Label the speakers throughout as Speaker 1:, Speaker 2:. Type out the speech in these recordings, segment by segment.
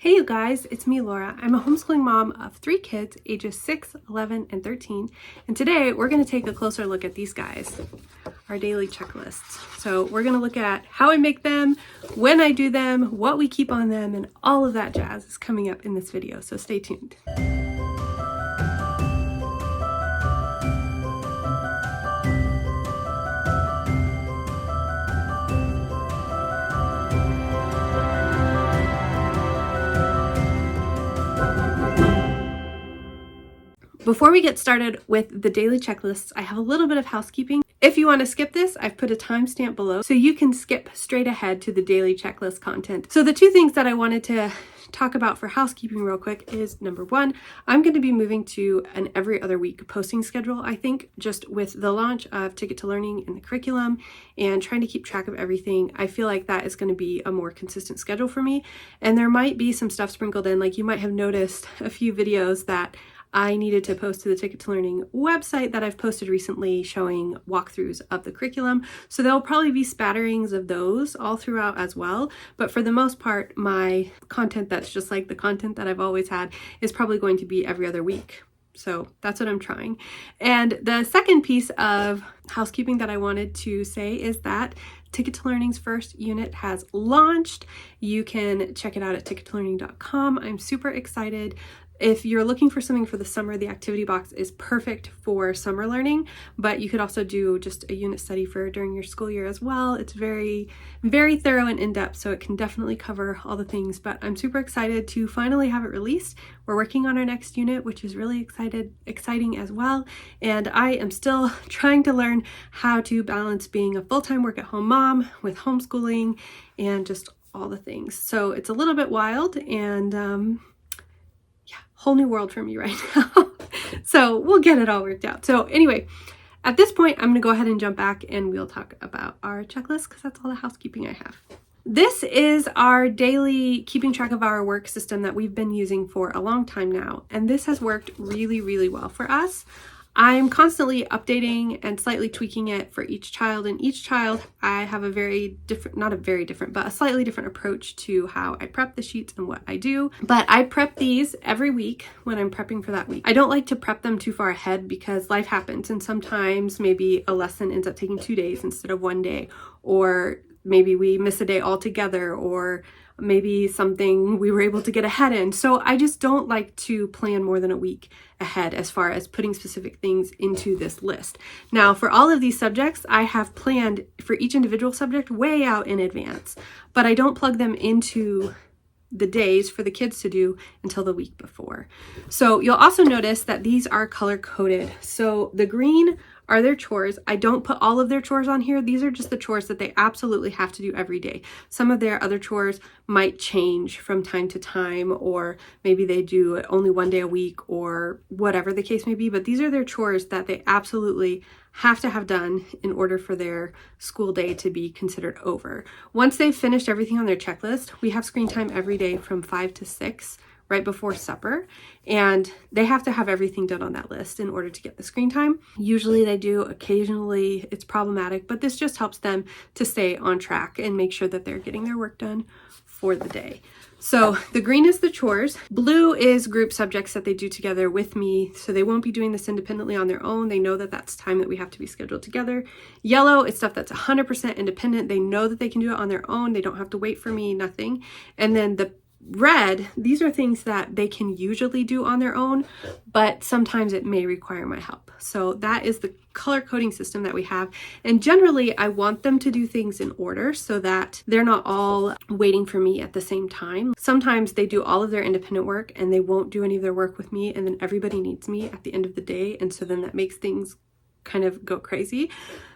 Speaker 1: Hey you guys, it's me Laura. I'm a homeschooling mom of 3 kids ages 6, 11, and 13. And today we're going to take a closer look at these guys, our daily checklists. So we're going to look at how I make them, when I do them, what we keep on them, and all of that jazz is coming up in this video. So stay tuned. Before we get started with the daily checklists, I have a little bit of housekeeping. If you want to skip this, I've put a timestamp below so you can skip straight ahead to the daily checklist content. So the two things that I wanted to talk about for housekeeping real quick is number one, I'm going to be moving to an every other week posting schedule. I think just with the launch of Ticket to Learning and the curriculum and trying to keep track of everything, I feel like that is going to be a more consistent schedule for me. And there might be some stuff sprinkled in, like you might have noticed a few videos that I needed to post to the Ticket to Learning website that I've posted recently showing walkthroughs of the curriculum. So there'll probably be spatterings of those all throughout as well. But for the most part, my content that's just like the content that I've always had is probably going to be every other week. So that's what I'm trying. And the second piece of housekeeping that I wanted to say is that Ticket to Learning's first unit has launched. You can check it out at tickettolearning.com. I'm super excited. If you're looking for something for the summer, the activity box is perfect for summer learning, but you could also do just a unit study for during your school year as well. It's very, very thorough and in-depth, so it can definitely cover all the things, but I'm super excited to finally have it released. We're working on our next unit, which is really exciting as well, and I am still trying to learn how to balance being a full-time work-at-home mom with homeschooling and just all the things. So it's a little bit wild, and whole new world for me right now. So we'll get it all worked out. So anyway, at this point, I'm gonna go ahead and jump back and we'll talk about our checklist because that's all the housekeeping I have. This is our daily keeping track of our work system that we've been using for a long time now. And this has worked really, really well for us. I'm constantly updating and slightly tweaking it for each child, and each child I have a very different, not a very different, but a slightly different approach to how I prep the sheets and what I do. But I prep these every week when I'm prepping for that week. I don't like to prep them too far ahead because life happens, and sometimes maybe a lesson ends up taking 2 days instead of 1 day, or maybe we miss a day altogether, or maybe something we were able to get ahead in. So I just don't like to plan more than a week ahead as far as putting specific things into this list. Now, for all of these subjects, I have planned for each individual subject way out in advance, but I don't plug them into the days for the kids to do until the week before. So you'll also notice that these are color coded. So the green are their chores. I don't put all of their chores on here. These are just the chores that they absolutely have to do every day. Some of their other chores might change from time to time, or maybe they do it only 1 day a week, or whatever the case may be. But these are their chores that they absolutely have to have done in order for their school day to be considered over. Once they've finished everything on their checklist, we have screen time every day from 5 to 6. Right before supper, and they have to have everything done on that list in order to get the screen time. Usually they do, occasionally it's problematic, but this just helps them to stay on track and make sure that they're getting their work done for the day. So the green is the chores. Blue is group subjects that they do together with me, so they won't be doing this independently on their own. They know that that's time that we have to be scheduled together. Yellow is stuff that's 100% independent. They know that they can do it on their own. They don't have to wait for me, nothing. And then the red, these are things that they can usually do on their own, but sometimes it may require my help. So that is the color coding system that we have. And generally, I want them to do things in order so that they're not all waiting for me at the same time. Sometimes they do all of their independent work and they won't do any of their work with me, and then everybody needs me at the end of the day. And so then that makes things kind of go crazy.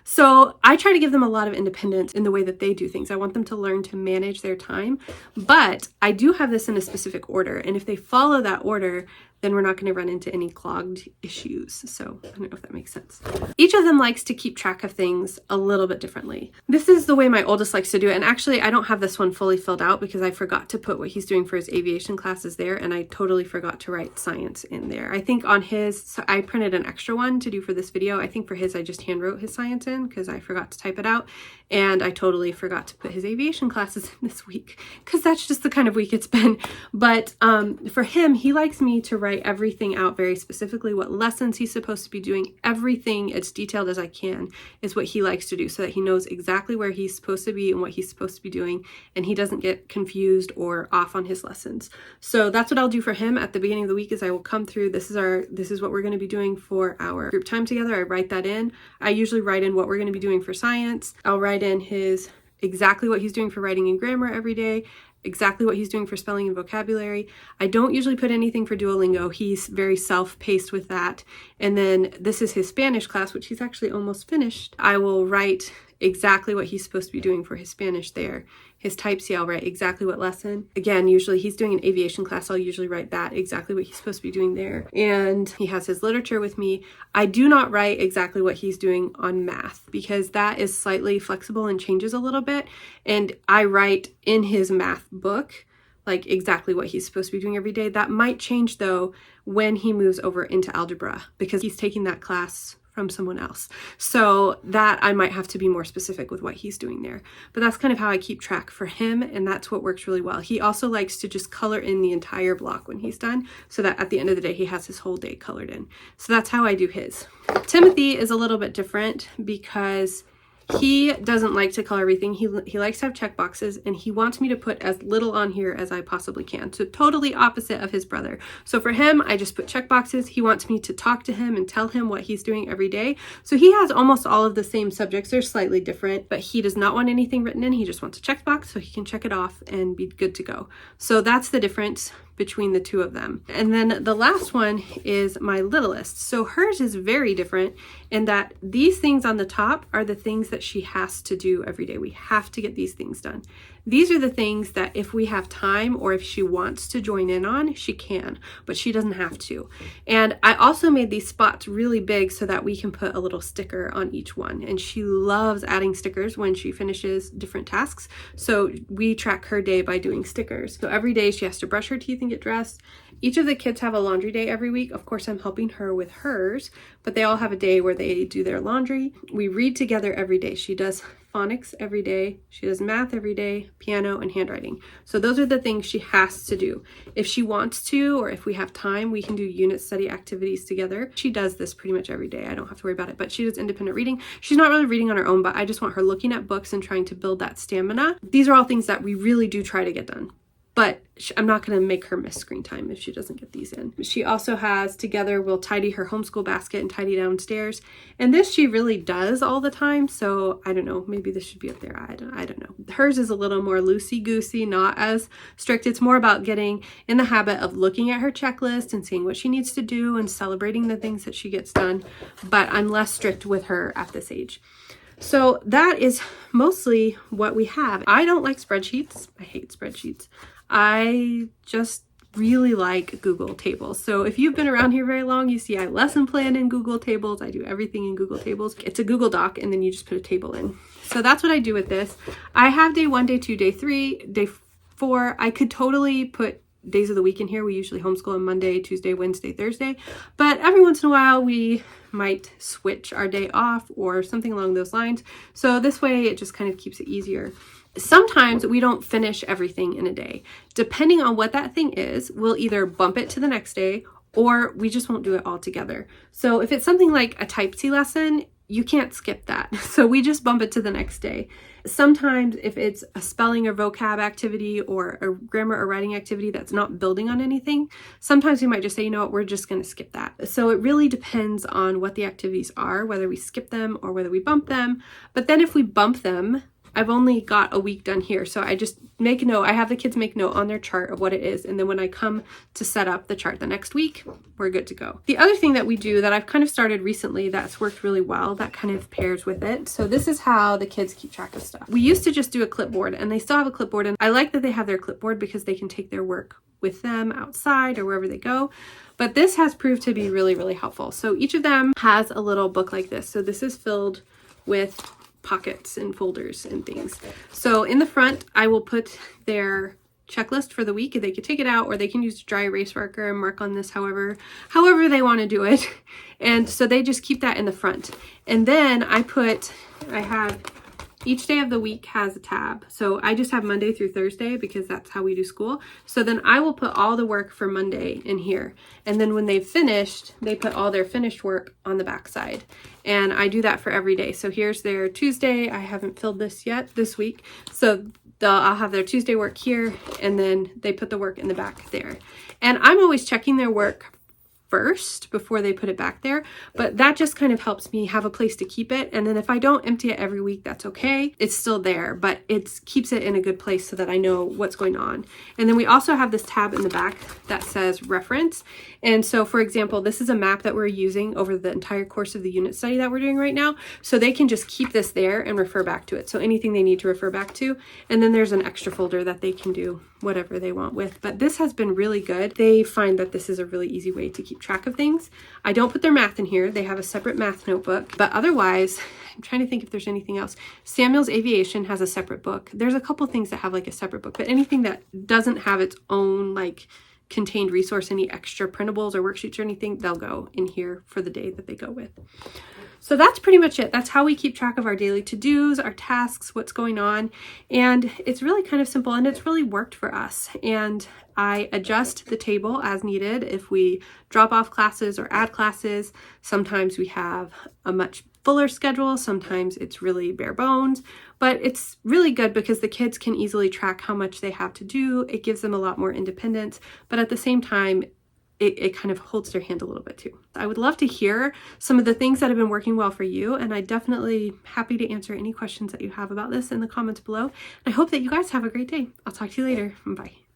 Speaker 1: So I try to give them a lot of independence in the way that they do things. I want them to learn to manage their time, but I do have this in a specific order. And if they follow that order, then we're not going to run into any clogged issues. So I don't know if that makes sense. Each of them likes to keep track of things a little bit differently. This is the way my oldest likes to do it. And actually, I don't have this one fully filled out because I forgot to put what he's doing for his aviation classes there. And I totally forgot to write science in there. I think on his, I printed an extra one to do for this video. I think for his, I just hand wrote his science in. lesson because I forgot to type it out. And I totally forgot to put his aviation classes in this week because that's just the kind of week it's been. But for him, he likes me to write everything out very specifically, what lessons he's supposed to be doing. Everything as detailed as I can is what he likes to do so that he knows exactly where he's supposed to be and what he's supposed to be doing, and he doesn't get confused or off on his lessons. So that's what I'll do for him at the beginning of the week is I will come through, this is what we're going to be doing for our group time together. I write that in. I usually write in what we're going to be doing for science. I'll write in his exactly what he's doing for writing and grammar every day, exactly what he's doing for spelling and vocabulary. I don't usually put anything for Duolingo. He's very self-paced with that. And then this is his Spanish class, which he's actually almost finished. I will write exactly what he's supposed to be doing for his Spanish there. His type C, I'll write exactly what lesson. Again, usually he's doing an aviation class. I'll usually write that exactly what he's supposed to be doing there. And he has his literature with me. I do not write exactly what he's doing on math because that is slightly flexible and changes a little bit. And I write in his math book like exactly what he's supposed to be doing every day. That might change though when he moves over into algebra because he's taking that class from someone else. So that I might have to be more specific with what he's doing there. But that's kind of how I keep track for him, and that's what works really well. He also likes to just color in the entire block when he's done so that at the end of the day he has his whole day colored in. So that's how I do his. Timothy is a little bit different because he doesn't like to color everything. He likes to have check boxes, and he wants me to put as little on here as I possibly can. So totally opposite of his brother. So for him, I just put check boxes. He wants me to talk to him and tell him what he's doing every day. So he has almost all of the same subjects. They're slightly different, but he does not want anything written in. He just wants a check box so he can check it off and be good to go. So that's the difference between the two of them. And then the last one is my littlest. So hers is very different in that these things on the top are the things that she has to do every day. We have to get these things done. These are the things that if we have time or if she wants to join in on, she can, but she doesn't have to. And I also made these spots really big so that we can put a little sticker on each one. And she loves adding stickers when she finishes different tasks. So we track her day by doing stickers. So every day she has to brush her teeth and get dressed. Each of the kids have a laundry day every week. Of course, I'm helping her with hers, but they all have a day where they do their laundry. We read together every day. She does phonics every day. She does math every day, piano, and handwriting. So those are the things she has to do. If she wants to, or if we have time, we can do unit study activities together. She does this pretty much every day. I don't have to worry about it, but she does independent reading. She's not really reading on her own, but I just want her looking at books and trying to build that stamina. These are all things that we really do try to get done. But I'm not going to make her miss screen time if she doesn't get these in. She also has, together, we'll tidy her homeschool basket and tidy downstairs. And this she really does all the time. So I don't know, maybe this should be up there. I don't know. Hers is a little more loosey-goosey, not as strict. It's more about getting in the habit of looking at her checklist and seeing what she needs to do and celebrating the things that she gets done. But I'm less strict with her at this age. So that is mostly what we have. I don't like spreadsheets. I hate spreadsheets. I just really like Google Tables. So if you've been around here very long, you see I lesson plan in Google Tables. I do everything in Google Tables. It's a Google Doc, and then you just put a table in. So that's what I do with this. I have day 1, day 2, day 3, day 4. I could totally put days of the week in here. We usually homeschool on Monday, Tuesday, Wednesday, Thursday. But every once in a while, we might switch our day off or something along those lines. So this way, it just kind of keeps it easier. Sometimes we don't finish everything in a day. Depending on what that thing is, we'll either bump it to the next day or we just won't do it all together. So if it's something like a type C lesson, you can't skip that. So we just bump it to the next day. Sometimes if it's a spelling or vocab activity or a grammar or writing activity that's not building on anything, sometimes we might just say, you know what, we're just going to skip that. So it really depends on what the activities are, whether we skip them or whether we bump them. But then if we bump them, I've only got a week done here. So I just make a note. I have the kids make note on their chart of what it is. And then when I come to set up the chart the next week, we're good to go. The other thing that we do that I've kind of started recently that's worked really well, that kind of pairs with it. So this is how the kids keep track of stuff. We used to just do a clipboard, and they still have a clipboard. And I like that they have their clipboard because they can take their work with them outside or wherever they go. But this has proved to be really, really helpful. So each of them has a little book like this. So this is filled with pockets and folders and things. So in the front, I will put their checklist for the week. They could take it out, or they can use a dry erase marker and mark on this however they want to do it. And so they just keep that in the front. And then I have each day of the week has a tab. So I just have Monday through Thursday because that's how we do school. So then I will put all the work for Monday in here. And then when they've finished, they put all their finished work on the back side. And I do that for every day. So here's their Tuesday. I haven't filled this yet this week. So I'll have their Tuesday work here, and then they put the work in the back there. And I'm always checking their work first before they put it back there, but that just kind of helps me have a place to keep it. And then if I don't empty it every week, that's okay. It's still there, but it keeps it in a good place so that I know what's going on. And then we also have this tab in the back that says reference. And so, for example, this is a map that we're using over the entire course of the unit study that we're doing right now. So they can just keep this there and refer back to it. So anything they need to refer back to. And then there's an extra folder that they can do whatever they want with. But this has been really good. They find that this is a really easy way to keep track of things. I don't put their math in here. They have a separate math notebook, but otherwise, I'm trying to think if there's anything else. Samuel's Aviation has a separate book. There's a couple things that have like a separate book, but anything that doesn't have its own like contained resource, any extra printables or worksheets or anything, they'll go in here for the day that they go with. So that's pretty much it. That's how we keep track of our daily to-dos, our tasks, what's going on. And it's really kind of simple, and it's really worked for us. And I adjust the table as needed if we drop off classes or add classes. Sometimes we have a much fuller schedule. Sometimes it's really bare bones, but it's really good because the kids can easily track how much they have to do. It gives them a lot more independence, but at the same time, it kind of holds their hand a little bit too. I would love to hear some of the things that have been working well for you, and I'm definitely happy to answer any questions that you have about this in the comments below. I hope that you guys have a great day. I'll talk to you later. Bye.